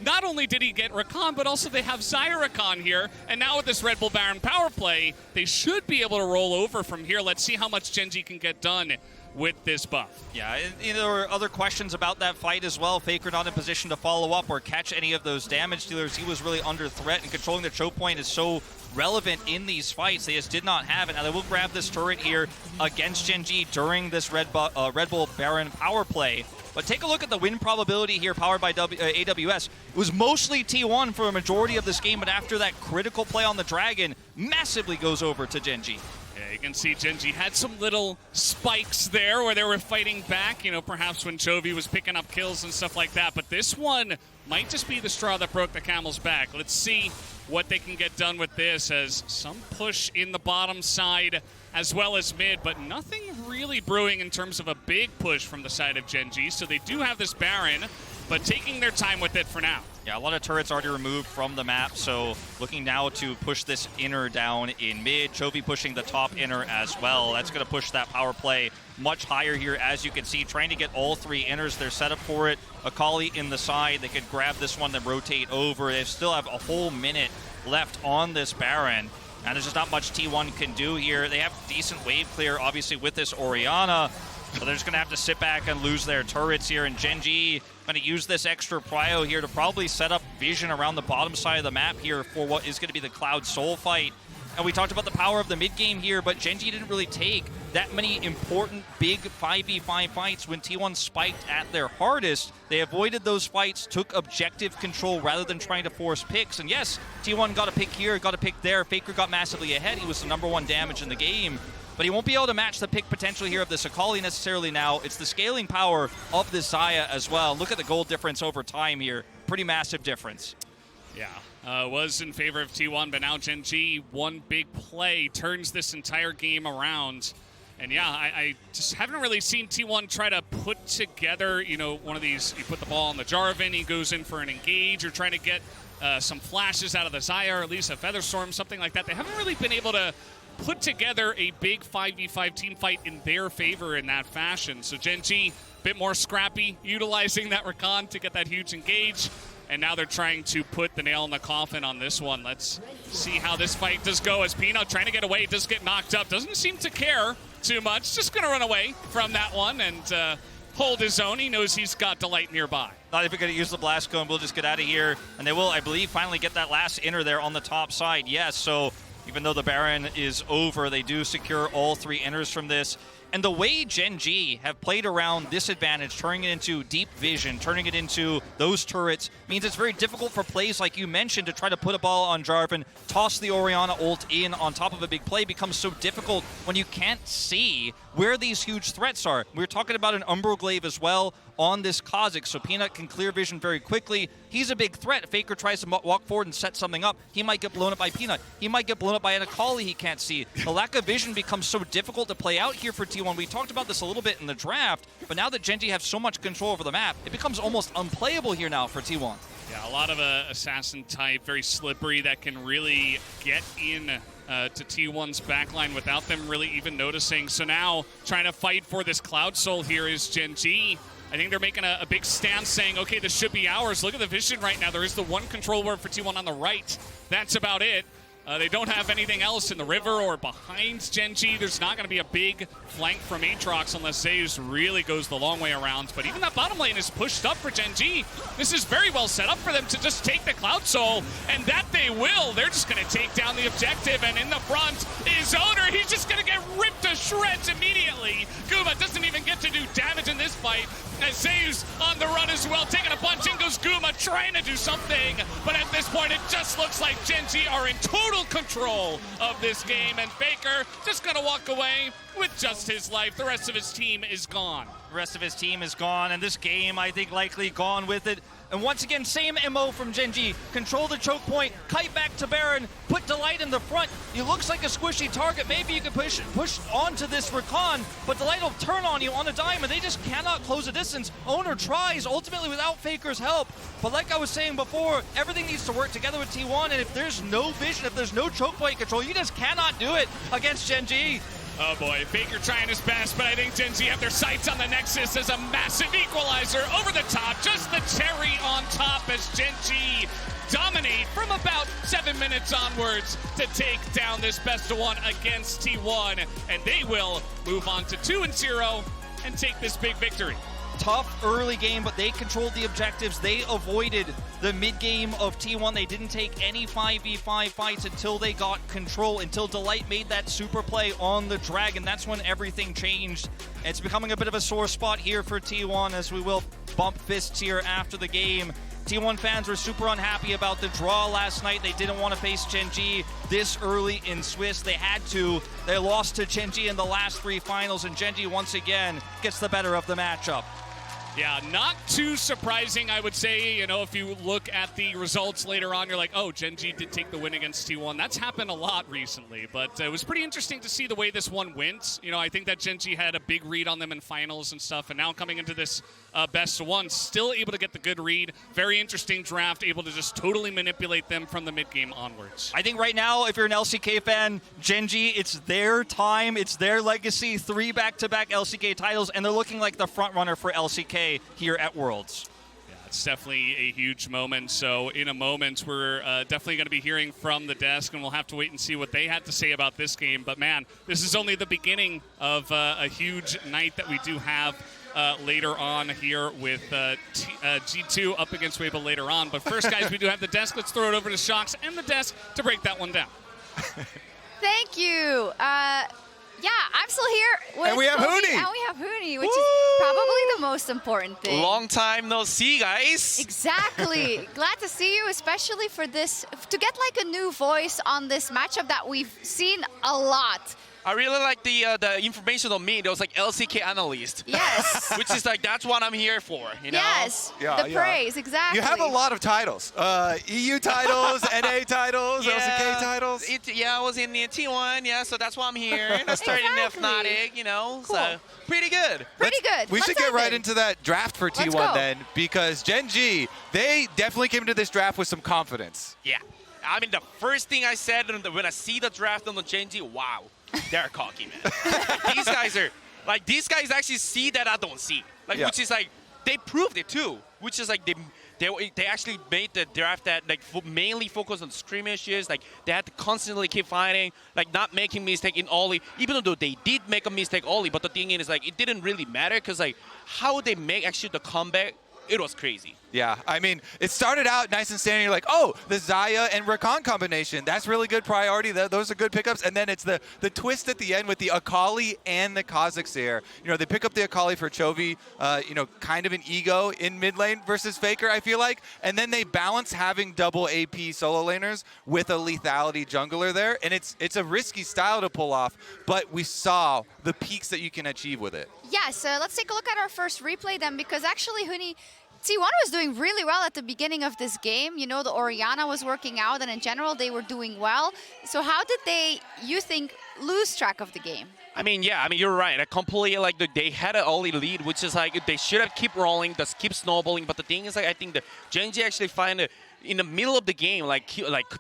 Not only did he get Rakan, but also they have Xayah Rakan here, and now with this Red Bull Baron power play, they should be able to roll over from here. Let's see how much Gen.G can get done with this buff. Yeah, there were other questions about that fight as well. FLICKR not in position to follow up or catch any of those damage dealers. He was really under threat, and controlling the choke point is so relevant in these fights. They just did not have it. Now they will grab this turret here against Gen.G during this Red Bull Baron power play. But take a look at the win probability here powered by AWS. It was mostly T1 for a majority of this game, but after that critical play on the Dragon, massively goes over to Gen.G. Yeah, you can see Gen.G had some little spikes there where they were fighting back, perhaps when Chovy was picking up kills and stuff like that. But this one might just be the straw that broke the camel's back. Let's see what they can get done with this, as some push in the bottom side as well as mid, but nothing really brewing in terms of a big push from the side of Gen.G. So they do have this Baron, but taking their time with it for now. Yeah, a lot of turrets already removed from the map, so looking now to push this inner down in mid. Chovy pushing the top inner as well. That's going to push that power play much higher here, as you can see, trying to get all three inners. They're set up for it. Akali in the side. They could grab this one, then rotate over. They still have a whole minute left on this Baron, and there's just not much T1 can do here. They have decent wave clear, obviously, with this Orianna, so they're just going to have to sit back and lose their turrets here, and Gen.G going to use this extra prio here to probably set up vision around the bottom side of the map here for what is going to be the Cloud Soul fight. And we talked about the power of the mid game here, but Gen.G didn't really take that many important big 5v5 fights when T1 spiked at their hardest. They avoided those fights, took objective control rather than trying to force picks. And yes, T1 got a pick here, got a pick there. FLICKR got massively ahead. He was the #1 damage in the game. But he won't be able to match the pick potential here of this Akali necessarily now. It's the scaling power of this Xayah as well. Look at the gold difference over time here. Pretty massive difference. Yeah, was in favor of T1, but now Gen.G, one big play, turns this entire game around. And yeah, I just haven't really seen T1 try to put together, one of these, you put the ball on the Jarvan, he goes in for an engage, or trying to get some flashes out of the Xayah, or at least a Featherstorm, something like that. They haven't really been able to put together a big 5v5 team fight in their favor in that fashion. So Gen.G, a bit more scrappy, utilizing that Rakan to get that huge engage. And now they're trying to put the nail in the coffin on this one. Let's see how this fight does go, as Peanut trying to get away, does get knocked up. Doesn't seem to care too much. Just going to run away from that one and hold his own. He knows he's got Delight nearby. Not even going to use the blast cone. We'll just get out of here. And they will, I believe, finally get that last inner there on the top side. Yes, so even though the Baron is over, they do secure all three inners from this. And the way Gen.G have played around this advantage, turning it into deep vision, turning it into those turrets, means it's very difficult for plays like you mentioned to try to put a ball on Jarvan, toss the Orianna ult in on top of a big play. Becomes so difficult when you can't see where these huge threats are. We were talking about an Umbroglaive as well on this Kha'Zix, so Peanut can clear vision very quickly. He's a big threat. If FLICKR tries to walk forward and set something up, he might get blown up by Peanut. He might get blown up by an Akali he can't see. The lack of vision becomes so difficult to play out here for T1. We talked about this a little bit in the draft, but now that Gen.G have so much control over the map, it becomes almost unplayable here now for T1. Yeah, a lot of assassin type, very slippery, that can really get in to T1's backline without them really even noticing. So now trying to fight for this Cloud Soul here is Gen.G. I think they're making a big stance saying, okay, this should be ours. Look at the vision right now. There is the one control word for T1 on the right. That's about it. They don't have anything else in the river or behind Gen.G. There's not going to be a big flank from Aatrox unless Zeus really goes the long way around. But even that bottom lane is pushed up for Gen.G. This is very well set up for them to just take the Cloud Soul, and that they will. They're just going to take down the objective, and in the front is Oner. He's just going to get ripped to shreds immediately. Guma doesn't even get to do damage in this fight, as Zeus on the run as well, taking a punch. In goes Guma, trying to do something, but at this point it just looks like Gen.G are in total control of this game, and FLICKR just gonna walk away with just his life. The rest of his team is gone. The rest of his team is gone, and this game, I think, likely gone with it. And once again, same MO from Gen G. Control the choke point, kite back to Baron, put Delight in the front. He looks like a squishy target. Maybe you can push onto this Rakan, but Delight will turn on you on a dime, and they just cannot close the distance. Oner tries, ultimately without FLICKR's help. But like I was saying before, everything needs to work together with T1, and if there's no vision, if there's no choke point control, you just cannot do it against Gen G. Oh boy, FLICKR trying his best, but I think Gen Z have their sights on the Nexus as a massive equalizer over the top. Just the cherry on top as Gen G dominate from about 7 minutes onwards to take down this best of one against T1. And they will move on to 2-0 and take this big victory. Tough early game, but they controlled the objectives. They avoided the mid-game of T1. They didn't take any 5v5 fights until they got control, until Delight made that super play on the Dragon. That's when everything changed. It's becoming a bit of a sore spot here for T1, as we will bump fists here after the game. T1 fans were super unhappy about the draw last night. They didn't want to face Gen G this early in Swiss. They had to. They lost to Gen G in the last 3 finals, and Gen G once again gets the better of the matchup. Yeah, not too surprising, I would say. You know, if you look at the results later on, you're like, oh, Gen G did take the win against T1. That's happened a lot recently, but it was pretty interesting to see the way this one went. You know, I think that Gen G had a big read on them in finals and stuff, and now coming into this best of one, still able to get the good read. Very interesting draft, able to just totally manipulate them from the mid-game onwards. I think right now, if you're an LCK fan, Gen G, it's their time, it's their legacy. 3 back-to-back LCK titles, and they're looking like the front runner for LCK here at Worlds. Yeah, it's definitely a huge moment. So in a moment, we're definitely going to be hearing from the desk, and we'll have to wait and see what they had to say about this game. But man, this is only the beginning of a huge night that we do have later on here with G2 up against Weibo later on. But first, guys, we do have the desk. Let's throw it over to Shox and the desk to break that one down. Thank you. Yeah, I'm still here. With And we have Chovy, Huni. And we have Huni, which is probably the most important thing. Long time no see, guys. Exactly. Glad to see you, especially for this, to get like a new voice on this matchup that we've seen a lot. I really like the information on me. There was like LCK analyst. Yes. Which is like, that's what I'm here for, you know? Yes, the praise, exactly. You have a lot of titles. EU titles, NA titles, LCK titles. I was in the T1, yeah, so that's why I'm here. And I started in Fnatic, you know, Cool. so pretty good. Pretty good. We Let's should get dive right in. into that draft for Let's T1 go. then, because Gen G, they definitely came into this draft with some confidence. Yeah. I mean, the first thing I said when I see the draft on the Gen G, wow, they're cocky, man. These guys actually see that I don't see. Which is like, they proved it too. Which is like, they actually made the draft that like mainly focus on skirmishes. Like, they had to constantly keep fighting, like not making mistake in Oli. Even though they did make a mistake Oli, but the thing is like, it didn't really matter because like, how they make actually the comeback, it was crazy. Yeah, I mean, it started out nice and standing. You're like, oh, the Xayah and Rakan combination. That's really good priority. Those are good pickups. And then it's the twist at the end with the Akali and the Kha'Zix there. You know, they pick up the Akali for Chovy, you know, kind of an ego in mid lane versus FLICKR, I feel like. And then they balance having double AP solo laners with a lethality jungler there. And it's a risky style to pull off, but we saw the peaks that you can achieve with it. Yes, let's take a look at our first replay then, because actually, Huni, T1 was doing really well at the beginning of this game. You know, the Orianna was working out, and in general, they were doing well. So how did they, you think, lose track of the game? I mean, yeah, I mean, you're right. I completely, like, they had an early lead, which is like, they should have keep rolling, just keep snowballing. But the thing is, like, I think the Gen G actually find it in the middle of the game, like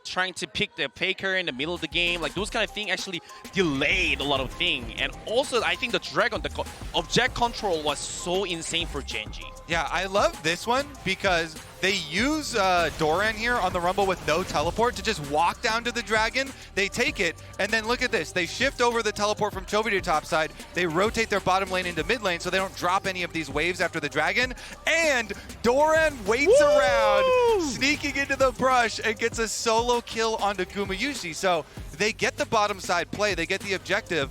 trying to pick the FLICKR in the middle of the game, like those kind of things actually delayed a lot of things. And also, I think the Dragon, the object control was so insane for Gen G. Yeah, I love this one because they use Doran here on the Rumble with no teleport to just walk down to the Dragon. They take it, and then look at this. They shift over the teleport from Chovy to top side. They rotate their bottom lane into mid lane so they don't drop any of these waves after the Dragon. And Doran waits around, sneaking into the brush, and gets a solo kill onto Gumayusi. So they get the bottom side play. They get the objective.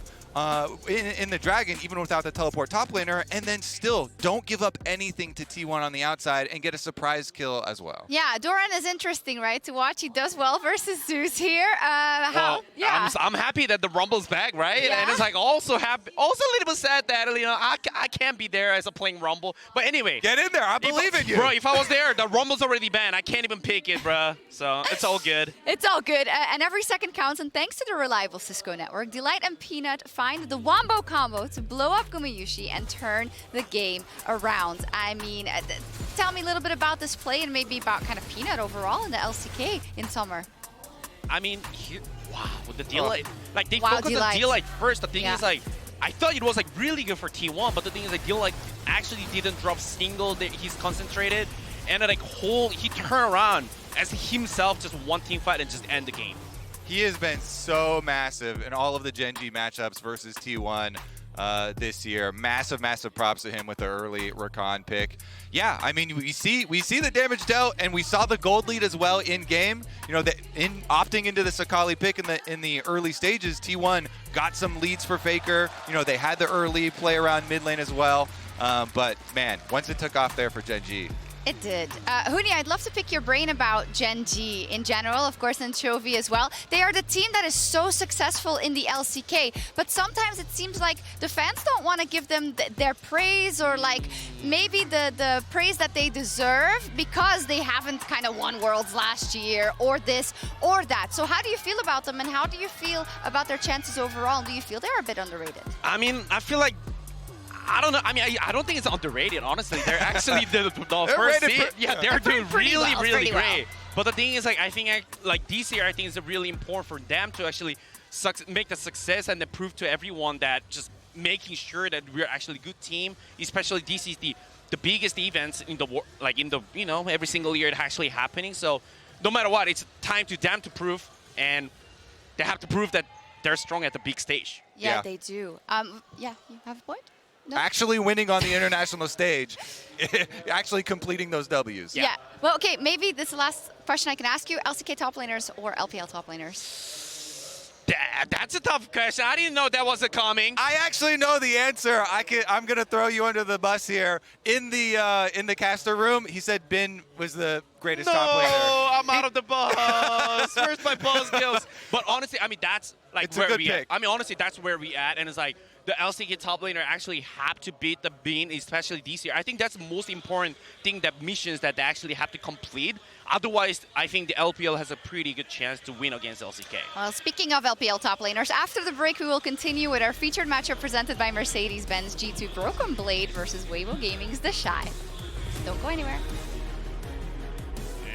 in the Dragon, even without the teleport top laner, and then still don't give up anything to T1 on the outside and get a surprise kill as well. Yeah, Doran is interesting, right, to watch. He does well versus Zeus here. I'm happy that the Rumble's back, right? Yeah. And it's like also happy, also a little bit sad that I can't be there as a playing Rumble. But anyway, Get in there, I believe in you. Bro, if I was there, the Rumble's already banned. I can't even pick it, bro. So it's all good. It's all good, and every second counts, and thanks to the reliable Cisco network, Delight and Peanut find the Wombo combo to blow up Gumayusi and turn the game around. I mean, tell me a little bit about this play and maybe about kind of Peanut overall in the LCK in summer. I mean, wow, with the Delight. Like, they Wow, focused on Delight first. The thing Yeah. is, like, I thought it was, like, really good for T1, but the thing is, like, Delight actually didn't drop single. He's concentrated, and, like, he turned around as himself just one team fight and just end the game. He has been so massive in all of the Gen G matchups versus T1 this year. Massive, massive props to him with the early Rakan pick. Yeah, I mean, we see the damage dealt, and we saw the gold lead as well in game. You know, in opting into the Akali pick in the early stages, T1 got some leads for FLICKR. You know, they had the early play around mid lane as well. But man, once it took off there for Gen G. It did. Huni, I'd love to pick your brain about Gen G in general, of course, and Chovy as well. They are the team that is so successful in the LCK, but sometimes it seems like the fans don't want to give them their praise or like maybe the praise that they deserve because they haven't kind of won Worlds last year or this or that. So how do you feel about them and how do you feel about their chances overall? Do you feel they're a bit underrated? I mean, I feel like, I don't know. I mean, I don't think it's underrated, honestly. They're actually the first seed. Yeah, they're doing really great. Well. But the thing is, like, I think, like, this year, I think it's really important for them to actually make the success and then prove to everyone that just making sure that we're actually a good team, especially this is the biggest events in the, you know, every single year it's actually happening. So no matter what, it's time to them to prove, and they have to prove that they're strong at the big stage. Yeah, Yeah. they do. Yeah, you have a point? No? Actually winning on the international stage, actually completing those Ws. Yeah. Well, okay, maybe this is the last question I can ask you. LCK top laners or LPL top laners? That's a tough question. I didn't know that was coming. I actually know the answer. I'm gonna throw you under the bus here. In the caster room, he said Bin was the greatest top laner. No, I'm out of the bus. Where's my buzz skills? But honestly, I mean, that's like It's a where good we pick. at. I mean, honestly, that's where we at. And it's like the LCK top laner actually have to beat the Bean, especially this year. I think that's the most important thing, that missions that they actually have to complete. Otherwise, I think the LPL has a pretty good chance to win against LCK. Well, speaking of LPL top laners, after the break, we will continue with our featured matchup presented by Mercedes-Benz G2 Broken Blade versus Weibo Gaming's The Shy. Don't go anywhere.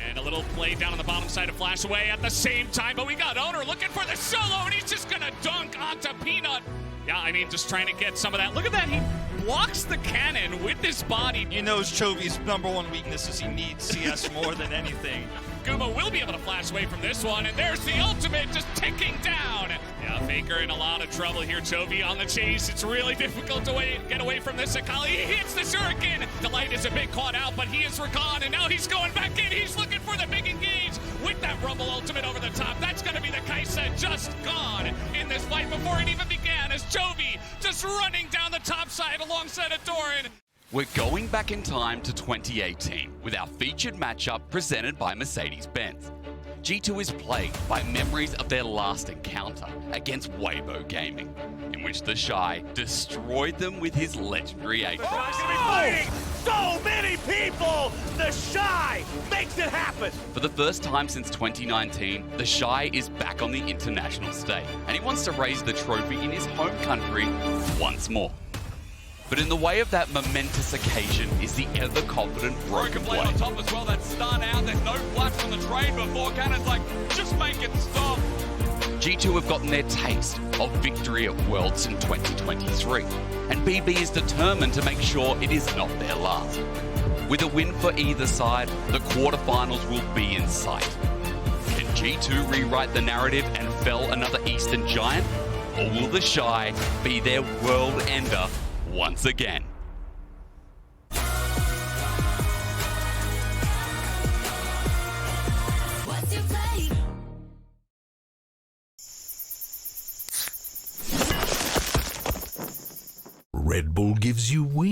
And a little play down on the bottom side to flash away at the same time, but we got Oner looking for the solo, and he's just gonna dunk onto Peanut. Yeah, I mean, just trying to get some of that. Look at that, he blocks the cannon with his body. He knows Chovy's #1 weakness is he needs CS more than anything. Guma will be able to flash away from this one, and there's the ultimate just ticking down. Yeah, FLICKR in a lot of trouble here. Chovy on the chase. It's really difficult to get away from this. Akali, he hits the shuriken. Delight is a bit caught out, but he is Rakan, and now he's going back in. He's looking for the big engage with that Rumble ultimate over the top. That's going to be the Xayah just gone in this fight before it even began, as Chovy just running down the top side alongside of Doran. We're going back in time to 2018 with our featured matchup presented by Mercedes-Benz. G2 is plagued by memories of their last encounter against Weibo Gaming, in which the Shy destroyed them with his legendary Aatrox. Fighting so many people! The Shy makes it happen! For the first time since 2019, the Shy is back on the international stage, and he wants to raise the trophy in his home country once more. But in the way of that momentous occasion is the ever-confident Broken Blade. on top as well, that's stun out, there's no flash from the trade before. Cannon's like, just make it stop! G2 have gotten their taste of victory at Worlds in 2023, and BB is determined to make sure it is not their last. With a win for either side, the quarterfinals will be in sight. Can G2 rewrite the narrative and fell another Eastern giant? Or will the Shy be their world ender once again? as you win.